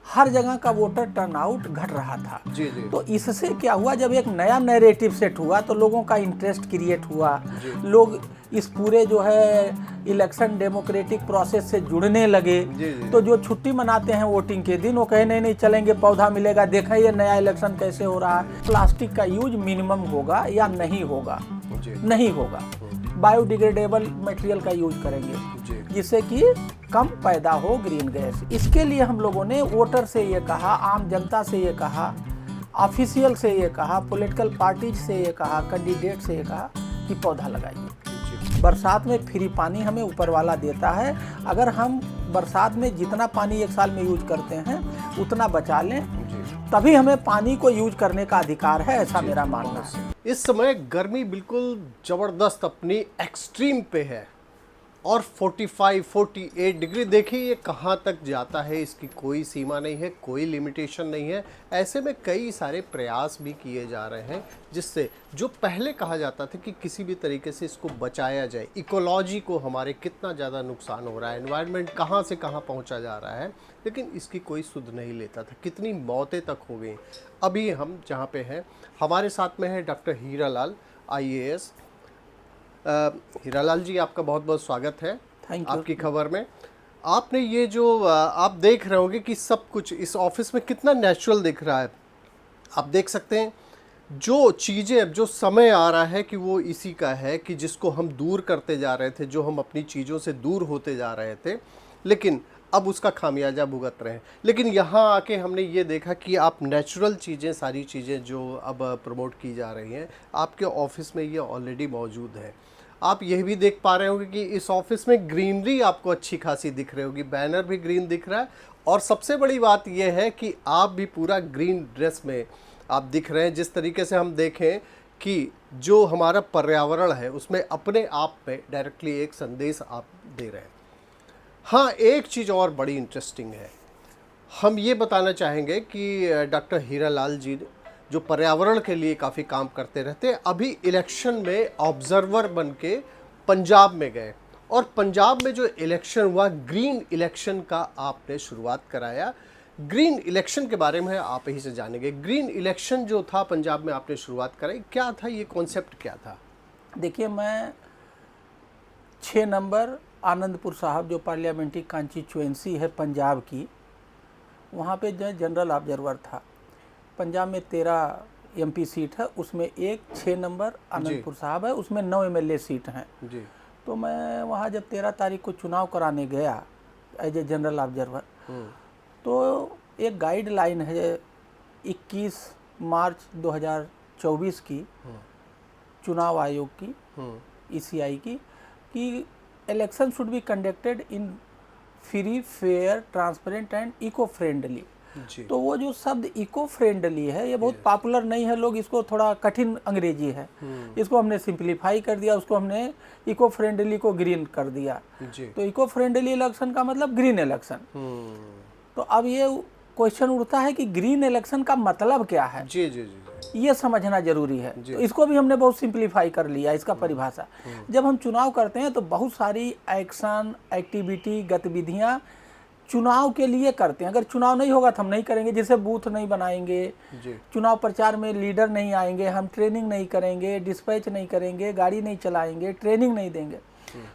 हर जगह का voter turnout घट रहा था। जी जी तो इससे क्या हुआ, जब एक नया नैरेटिव सेट हुआ तो लोगों का इंटरेस्ट क्रिएट हुआ, जी। लोग इस पूरे जो है इलेक्शन डेमोक्रेटिक प्रोसेस से जुड़ने लगे। जी जी तो जो छुट्टी मनाते हैं वोटिंग के दिन, वो कहे नहीं नहीं चलेंगे, पौधा मिलेगा, देखा ये नया इलेक्शन कैसे हो रहा है। प्लास्टिक का यूज मिनिमम होगा या नहीं होगा? जी नहीं होगा। बायोडिग्रेडेबल मटेरियल का यूज करेंगे जी जिससे कि कम पैदा हो ग्रीन गैस। इसके लिए हम लोगों ने वोटर से ये कहा, आम जनता से ये कहा, ऑफिशियल से ये कहा, पॉलिटिकल पार्टीज से ये कहा, कैंडिडेट से ये कहा कि पौधा लगाइए। बरसात में फ्री पानी हमें ऊपर वाला देता है। अगर हम बरसात में जितना पानी एक साल में यूज करते हैं उतना बचा लें, तभी हमें पानी को यूज करने का अधिकार है, ऐसा मेरा मानना है। इस समय गर्मी बिल्कुल ज़बरदस्त अपनी एक्सट्रीम पे है और 45-48 डिग्री देखिए ये कहाँ तक जाता है, इसकी कोई सीमा नहीं है, कोई लिमिटेशन नहीं है। ऐसे में कई सारे प्रयास भी किए जा रहे हैं जिससे जो पहले कहा जाता था कि किसी भी तरीके से इसको बचाया जाए, इकोलॉजी को हमारे कितना ज़्यादा नुकसान हो रहा है, एनवायरनमेंट कहाँ से कहाँ पहुँचा जा रहा है, लेकिन इसकी कोई सुध नहीं लेता था। कितनी मौतें तक हो गई। अभी हम जहाँ पे हैं, हमारे साथ में है डॉक्टर हीरालाल IAS। हीरालाल जी, आपका बहुत बहुत स्वागत है थैंक यू। आपकी खबर में। आपने ये जो आप देख रहे होंगे कि सब कुछ इस ऑफिस में कितना नेचुरल दिख रहा है। आप देख सकते हैं जो चीज़ें, अब जो समय आ रहा है कि वो इसी का है कि जिसको हम दूर करते जा रहे थे, जो हम अपनी चीज़ों से दूर होते जा रहे थे, लेकिन अब उसका खामियाजा भुगत रहे हैं। लेकिन यहाँ आके हमने ये देखा कि आप नेचुरल चीज़ें, सारी चीज़ें जो अब प्रमोट की जा रही हैं, आपके ऑफिस में ये ऑलरेडी मौजूद है। आप यह भी देख पा रहे होंगे कि इस ऑफिस में ग्रीनरी आपको अच्छी खासी दिख रही होगी, बैनर भी ग्रीन दिख रहा है। और सबसे बड़ी बात यह है कि आप भी पूरा ग्रीन ड्रेस में आप दिख रहे हैं। जिस तरीके से हम देखें कि जो हमारा पर्यावरण है उसमें अपने आप में डायरेक्टली एक संदेश आप दे रहे हैं। हाँ, एक चीज़ और बड़ी इंटरेस्टिंग है, हम ये बताना चाहेंगे कि डॉक्टर हीरालाल जी जो पर्यावरण के लिए काफ़ी काम करते रहते हैं, अभी इलेक्शन में ऑब्जर्वर बन के पंजाब में गए और पंजाब में जो इलेक्शन हुआ, ग्रीन इलेक्शन का आपने शुरुआत कराया। ग्रीन इलेक्शन के बारे में आप ही से जानेंगे। ग्रीन इलेक्शन जो था पंजाब में आपने शुरुआत कराई, क्या था ये कॉन्सेप्ट, क्या था? देखिए, मैं 6 नंबर आनंदपुर साहब जो पार्लियामेंट्री कॉन्स्टिट्यूएंसी है पंजाब की, वहाँ पे जो जनरल ऑब्जर्वर था। पंजाब में 13 MP सीट है, उसमें एक 6 नंबर आनंदपुर साहब है, उसमें 9 MLA सीट हैं। जी तो मैं वहाँ जब 13 तारीख को चुनाव कराने गया एज ए जनरल ऑब्जर्वर, तो एक गाइडलाइन है 21 मार्च 2024 की चुनाव आयोग की, ECI की, कि election should be conducted in free, fair, transparent and eco friendly. तो वो जो शब्द इको फ्रेंडली है ये बहुत पॉपुलर नहीं है, लोग इसको थोड़ा कठिन अंग्रेजी है, इसको हमने सिंप्लीफाई कर दिया, उसको हमने इको फ्रेंडली को ग्रीन कर दिया। तो इको फ्रेंडली इलेक्शन का मतलब ग्रीन इलेक्शन। तो अब ये क्वेश्चन उठता है कि ग्रीन इलेक्शन का मतलब क्या है। जी जी जी, ये समझना जरूरी है। तो इसको भी हमने बहुत सिंप्लीफाई कर लिया, इसका परिभाषा। जब हम चुनाव करते हैं तो बहुत सारी एक्शन, एक्टिविटी, गतिविधियां चुनाव के लिए करते हैं। अगर चुनाव नहीं होगा तो हम नहीं करेंगे, जैसे बूथ नहीं बनाएंगे, चुनाव प्रचार में लीडर नहीं आएंगे, हम ट्रेनिंग नहीं करेंगे, डिस्पैच नहीं करेंगे, गाड़ी नहीं चलाएंगे, ट्रेनिंग नहीं देंगे।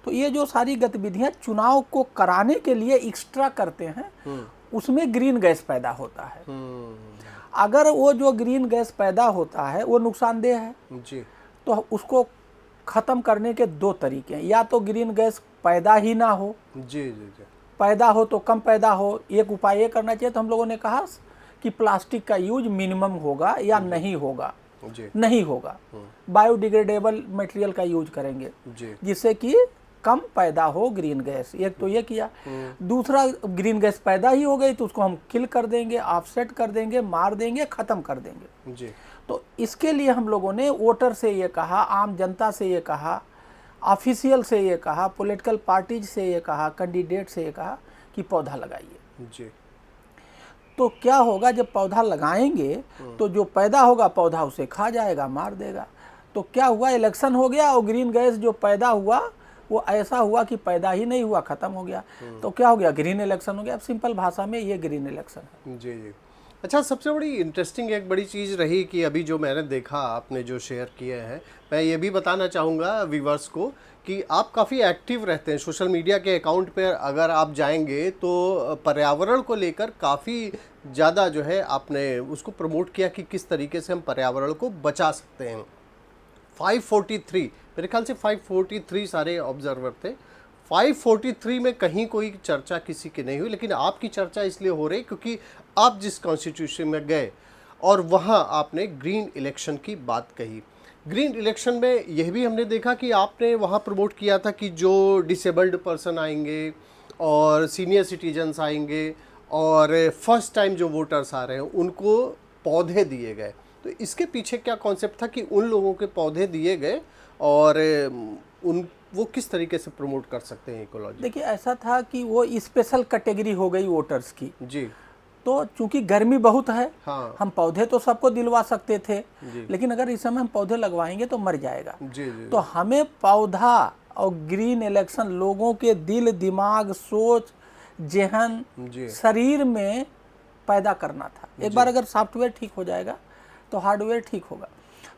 तो ये जो सारी गतिविधियां चुनाव को कराने के लिए एक्स्ट्रा करते हैं, उसमें ग्रीन गैस पैदा होता है। अगर वो जो ग्रीन गैस पैदा होता है वो नुकसानदेह है जी, तो उसको खत्म करने के 2 तरीके हैं। या तो ग्रीन गैस पैदा ही ना हो, जी जी जी, पैदा हो तो कम पैदा हो। एक उपाय ये करना चाहिए। तो हम लोगों ने कहा कि प्लास्टिक का यूज मिनिमम होगा या नहीं होगा? जी नहीं होगा। बायोडिग्रेडेबल मटेरियल का यूज करेंगे जी, जिससे कि कम पैदा हो ग्रीन गैस। एक तो ये किया। दूसरा, ग्रीन गैस पैदा ही हो गई तो उसको हम किल कर देंगे, ऑफसेट कर देंगे, मार देंगे, खत्म कर देंगे। जी। तो इसके लिए हम लोगों ने वोटर से ये कहा, आम जनता से ये कहा, ऑफिशियल से ये कहा, पॉलिटिकल पार्टीज से ये कहा, कैंडिडेट से ये कहा कि पौधा लगाइए। जी। तो क्या होगा, जब पौधा लगाएंगे तो जो पैदा होगा पौधा उसे खा जाएगा, मार देगा। तो क्या हुआ, इलेक्शन हो गया और ग्रीन गैस जो पैदा हुआ वो ऐसा हुआ कि पैदा ही नहीं हुआ, ख़त्म हो गया। तो क्या हो गया, ग्रीन इलेक्शन हो गया। अब सिंपल भाषा में ये ग्रीन इलेक्शन है। जी जी। अच्छा, सबसे बड़ी इंटरेस्टिंग एक बड़ी चीज़ रही कि अभी जो मैंने देखा आपने जो शेयर किए हैं, मैं ये भी बताना चाहूँगा व्यूवर्स को कि आप काफ़ी एक्टिव रहते हैं सोशल मीडिया के अकाउंट पे। अगर आप जाएंगे तो पर्यावरण को लेकर काफ़ी ज़्यादा जो है आपने उसको प्रमोट किया कि किस तरीके से हम पर्यावरण को बचा सकते हैं। 543, मेरे ख्याल से 543 सारे ऑब्जर्वर थे। 543 में कहीं कोई चर्चा किसी की नहीं हुई, लेकिन आपकी चर्चा इसलिए हो रही क्योंकि आप जिस कॉन्स्टिट्यूशन में गए और वहाँ आपने ग्रीन इलेक्शन की बात कही। ग्रीन इलेक्शन में यह भी हमने देखा कि आपने वहाँ प्रमोट किया था कि जो डिसेबल्ड पर्सन आएंगे और सीनियर सिटीजन्स आएंगे और फर्स्ट टाइम जो वोटर्स आ रहे हैं उनको पौधे दिए गए। तो इसके पीछे क्या कॉन्सेप्ट था कि उन लोगों के पौधे दिए गए और वो किस तरीके से प्रमोट कर सकते हैं इकोलॉजी? देखिए, ऐसा था कि वो स्पेशल कैटेगरी हो गई वोटर्स की। जी। तो चूंकि गर्मी बहुत है, हाँ। हम पौधे तो सबको दिलवा सकते थे, जी। लेकिन अगर इस समय हम पौधे लगवाएंगे तो मर जाएगा। जी जी। तो हमें पौधा और ग्रीन इलेक्शन लोगों के दिल, दिमाग, सोच, जेहन, जी। शरीर में पैदा करना था। एक बार अगर सॉफ्टवेयर ठीक हो जाएगा तो हार्डवेयर ठीक होगा।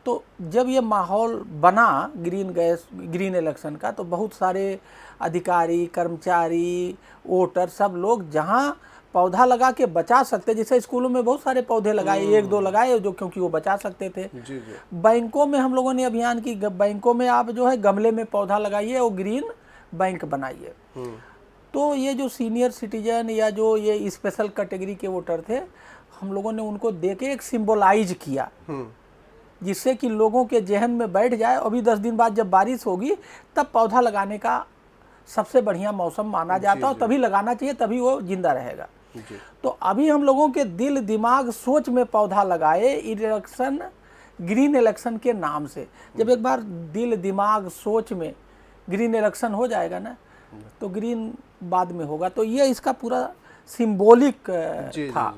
तो जब ये माहौल बना ग्रीन इलेक्शन का, तो बहुत सारे अधिकारी, कर्मचारी, वोटर, सब लोग जहाँ पौधा लगा के बचा सकते, जैसे स्कूलों में बहुत सारे पौधे लगाए, एक दो लगाए जो, क्योंकि वो बचा सकते थे। जी जी। बैंकों में हम लोगों ने अभियान की, बैंकों में आप जो है गमले में पौधा लगाइए और ग्रीन बैंक बनाइए। तो ये जो सीनियर सिटीजन या जो ये स्पेशल कैटेगरी के वोटर थे, हम लोगों ने उनको दे के एक सिंबलाइज किया, जिससे कि लोगों के जहन में बैठ जाए। अभी 10 दिन बाद जब बारिश होगी तब पौधा लगाने का सबसे बढ़िया मौसम माना जाता है, और तभी लगाना चाहिए, तभी वो जिंदा रहेगा। तो अभी हम लोगों के दिल, दिमाग, सोच में पौधा लगाए इलेक्शन, ग्रीन इलेक्शन के नाम से। जब एक बार दिल, दिमाग, सोच में ग्रीन इलेक्शन हो जाएगा ना, तो ग्रीन बाद में होगा। तो ये इसका पूरा सिंबॉलिक था।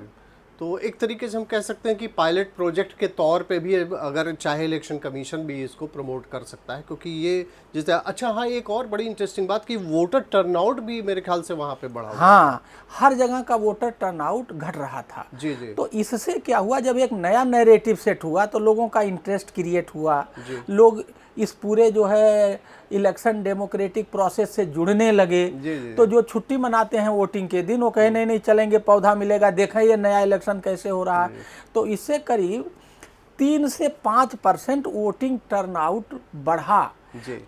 तो एक तरीके से हम कह सकते हैं कि पायलट प्रोजेक्ट के तौर पे भी अगर चाहे इलेक्शन कमीशन भी इसको प्रमोट कर सकता है, क्योंकि ये जिस अच्छा। हाँ, एक और बड़ी इंटरेस्टिंग बात कि वोटर टर्नआउट भी मेरे ख्याल से वहाँ पे बढ़ा। हाँ, हर जगह का वोटर टर्नआउट घट रहा था। जी जी। तो इससे क्या हुआ, जब एक नया नैरेटिव सेट हुआ तो लोगों का इंटरेस्ट क्रिएट हुआ। लोग इस पूरे जो है इलेक्शन डेमोक्रेटिक प्रोसेस से जुड़ने लगे। तो जो छुट्टी मनाते हैं वोटिंग के दिन, वो कहे नहीं चलेंगे, पौधा मिलेगा, देखें ये नया इलेक्शन कैसे हो रहा है। तो इससे करीब 3 से 5% वोटिंग टर्नआउट बढ़ा।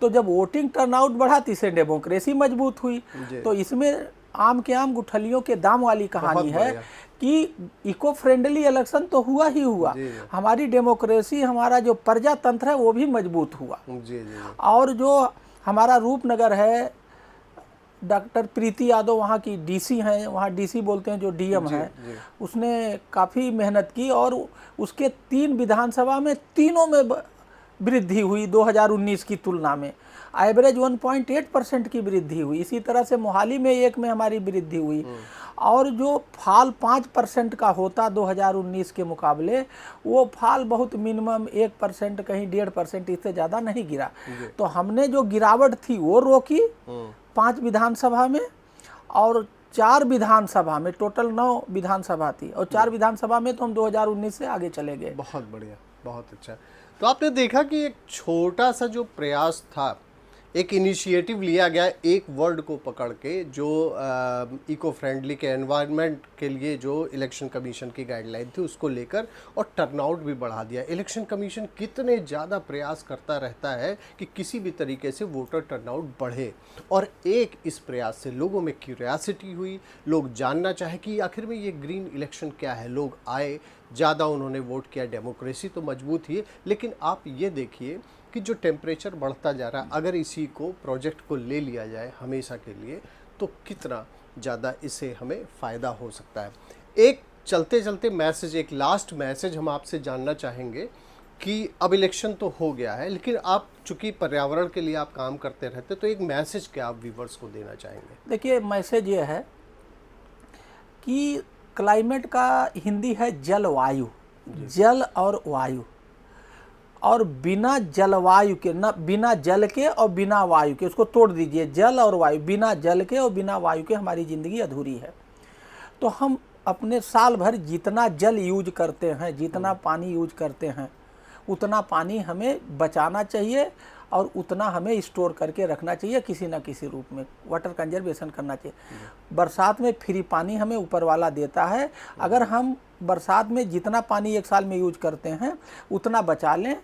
तो जब वोटिंग टर्नआउट बढ़ा तो इससे डेमोक्रेसी मजबूत हुई। तो इसमें आम के आम गुठलियों के दाम वाली कहानी है कि इको फ्रेंडली इलेक्शन तो हुआ ही हुआ, हमारी डेमोक्रेसी, हमारा जो प्रजातंत्र है वो भी मजबूत हुआ। और जो हमारा रूपनगर है, डॉक्टर प्रीति यादव वहाँ की डीसी हैं, वहाँ डीसी बोलते हैं जो डीएम है, उसने काफ़ी मेहनत की और उसके 3 विधानसभा में तीनों में वृद्धि हुई 2019 की तुलना में। एवरेज 1.8% की वृद्धि हुई। इसी तरह से मोहाली में 1 में हमारी वृद्धि हुई। और जो फाल 5% का होता 2019 के मुकाबले, वो फाल बहुत मिनिमम 1%, कहीं 1.5%, इससे ज़्यादा नहीं गिरा। तो हमने जो गिरावट थी वो रोकी 5 विधानसभा में, और 4 विधानसभा में, टोटल 9 विधानसभा थी, और 4 विधानसभा में तो हम 2019 से आगे चले गए। बहुत बढ़िया, बहुत अच्छा। तो आपने देखा कि एक छोटा सा जो प्रयास था, एक इनिशिएटिव लिया गया एक वर्ड को पकड़ के, जो इको फ्रेंडली के एनवायरनमेंट के लिए जो इलेक्शन कमीशन की गाइडलाइन थी उसको लेकर, और टर्नआउट भी बढ़ा दिया। इलेक्शन कमीशन कितने ज़्यादा प्रयास करता रहता है कि किसी भी तरीके से वोटर टर्नआउट बढ़े, और एक इस प्रयास से लोगों में क्यूरियासिटी हुई, लोग जानना चाहे कि आखिर में ये ग्रीन इलेक्शन क्या है। लोग आए, ज़्यादा उन्होंने वोट किया, डेमोक्रेसी तो मजबूत ही है। लेकिन आप ये देखिए कि जो टेम्परेचर बढ़ता जा रहा है, अगर इसी को प्रोजेक्ट को ले लिया जाए हमेशा के लिए, तो कितना ज़्यादा इससे हमें फ़ायदा हो सकता है। एक चलते चलते मैसेज, एक लास्ट मैसेज हम आपसे जानना चाहेंगे कि अब इलेक्शन तो हो गया है, लेकिन आप चूँकि पर्यावरण के लिए आप काम करते रहते, तो एक मैसेज क्या आप व्यूवर्स को देना चाहेंगे? देखिए, मैसेज ये है कि क्लाइमेट का हिंदी है जलवायु, जल और वायु। और बिना जलवायु के, न बिना जल के और बिना वायु के, उसको तोड़ दीजिए, जल और वायु, बिना जल के और बिना वायु के हमारी ज़िंदगी अधूरी है। तो हम अपने साल भर जितना जल यूज करते हैं, जितना पानी यूज करते हैं, उतना पानी हमें बचाना चाहिए और उतना हमें स्टोर करके रखना चाहिए किसी न किसी रूप में। वाटर कंजर्वेशन करना चाहिए। बरसात में फ्री पानी हमें ऊपर वाला देता है। अगर हम बरसात में जितना पानी एक साल में यूज करते हैं उतना बचा लें,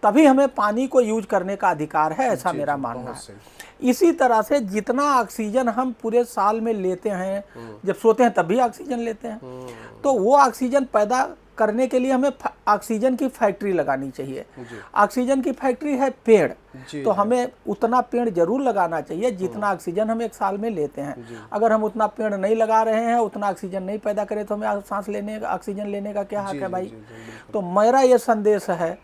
तभी हमें पानी को यूज करने का अधिकार है, ऐसा मेरा मानना है। इसी तरह से जितना ऑक्सीजन हम पूरे साल में लेते हैं, जब सोते हैं तब भी ऑक्सीजन लेते हैं, तो वो ऑक्सीजन पैदा करने के लिए हमें ऑक्सीजन की फैक्ट्री लगानी चाहिए। ऑक्सीजन की फैक्ट्री है पेड़, तो हमें उतना पेड़ जरूर लगाना चाहिए जितना ऑक्सीजन हम एक साल में लेते हैं। अगर हम उतना पेड़ नहीं लगा रहे हैं, उतना ऑक्सीजन नहीं पैदा करें, तो हमें सांस लेने का, ऑक्सीजन लेने का क्या हक है भाई। तो मेरा ये संदेश है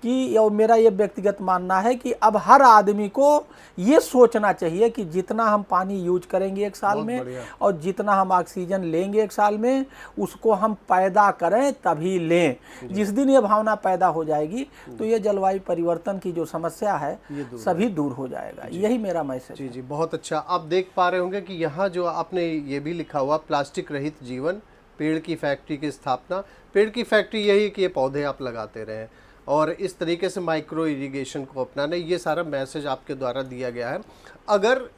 कि, और मेरा ये व्यक्तिगत मानना है कि अब हर आदमी को ये सोचना चाहिए कि जितना हम पानी यूज करेंगे एक साल में और जितना हम ऑक्सीजन लेंगे एक साल में, उसको हम पैदा करें तभी लें। जिस दिन ये भावना पैदा हो जाएगी तो ये जलवायु परिवर्तन की जो समस्या है सभी दूर हो जाएगा। यही मेरा मैसेज। जी जी, बहुत अच्छा। आप देख पा रहे होंगे कि यहाँ जो आपने ये भी लिखा हुआ, प्लास्टिक रहित जीवन, पेड़ की फैक्ट्री की स्थापना। पेड़ की फैक्ट्री यही है कि ये पौधे आप लगाते रहें और इस तरीके से माइक्रो इरिगेशन को अपनाना, ये सारा मैसेज आपके द्वारा दिया गया है। अगर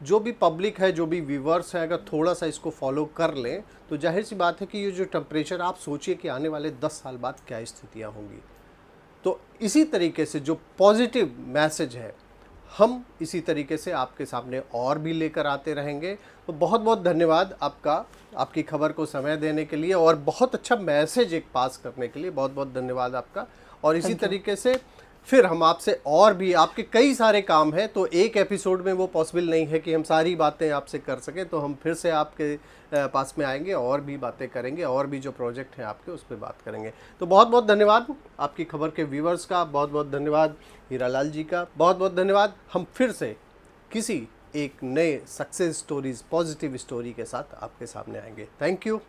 जो भी पब्लिक है, जो भी व्यूवर्स हैं, अगर थोड़ा सा इसको फॉलो कर लें तो जाहिर सी बात है कि ये जो टेम्परेचर, आप सोचिए कि आने वाले 10 साल बाद क्या स्थितियाँ होंगी। तो इसी तरीके से जो पॉजिटिव मैसेज है, हम इसी तरीके से आपके सामने और भी लेकर आते रहेंगे। तो बहुत बहुत धन्यवाद आपका, आपकी खबर को समय देने के लिए और बहुत अच्छा मैसेज एक पास करने के लिए बहुत बहुत धन्यवाद आपका। और इसी तरीके से फिर हम आपसे और भी, आपके कई सारे काम हैं तो एक एपिसोड में वो पॉसिबल नहीं है कि हम सारी बातें आपसे कर सकें, तो हम फिर से आपके पास में आएंगे और भी बातें करेंगे, और भी जो प्रोजेक्ट हैं आपके उस पर बात करेंगे। तो बहुत बहुत धन्यवाद आपकी खबर के व्यूवर्स का, बहुत बहुत धन्यवाद हीरालाल जी का, बहुत बहुत धन्यवाद। हम फिर से किसी एक नए सक्सेस स्टोरीज, पॉजिटिव स्टोरी के साथ आपके सामने आएंगे। Thank you.